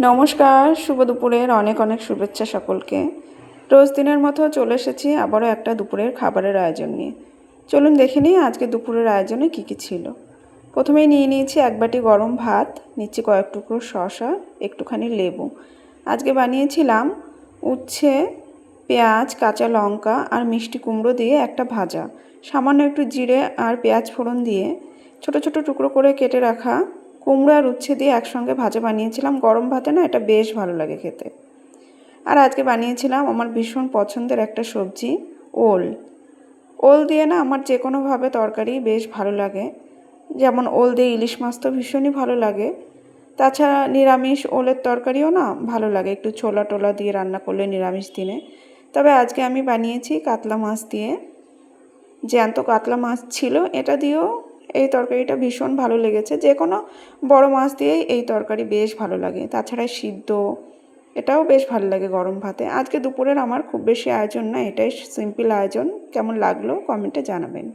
নমস্কার, শুভ দুপুরের অনেক অনেক শুভেচ্ছা সকলকে। রোজ দিনের মতো চলে এসেছি আবারও একটা দুপুরের খাবারের আয়োজন নিয়ে। চলুন দেখে নিই আজকে দুপুরের আয়োজনে কী কী ছিল। প্রথমেই নিয়ে নিয়েছি এক বাটি গরম ভাত, নিচ্ছি কয়েক টুকরো শসা, একটুখানি লেবু। আজকে বানিয়েছিলাম উচ্ছে, পেঁয়াজ, কাঁচা লঙ্কা আর মিষ্টি কুমড়ো দিয়ে একটা ভাজা। সামান্য একটু জিরে আর পেঁয়াজ ফোড়ন দিয়ে ছোট ছোট টুকরো করে কেটে রাখা কুমড়ো আর উচ্ছে দিয়ে একসঙ্গে ভাজা বানিয়েছিলাম। গরম ভাতে না এটা বেশ ভালো লাগে খেতে। আর আজকে বানিয়েছিলাম আমার ভীষণ পছন্দের একটা সবজি, ওল। ওল দিয়ে না আমার যে কোনোভাবে তরকারি বেশ ভালো লাগে। যেমন ওল দিয়ে ইলিশ মাছ তো ভীষণই ভালো লাগে। তাছাড়া নিরামিষ ওলের তরকারিও না ভালো লাগে, একটু ছোলা টোলা দিয়ে রান্না করলে নিরামিষ দিনে। তবে আজকে আমি বানিয়েছি কাতলা মাছ দিয়ে। জ্যান্ত কাতলা মাছ ছিল, এটা দিয়েও এই তরকারিটা ভীষণ ভালো লেগেছে। যে কোনো বড় মাছ দিয়েই এই তরকারি বেশ ভালো লাগে। তাছাড়া সিদ্ধ এটাও বেশ ভালো লাগে গরম ভাতে। আজকে দুপুরের আমার খুব বেশি আয়োজন না, এটাই সিম্পল আয়োজন। কেমন লাগলো কমেন্টে জানাবেন।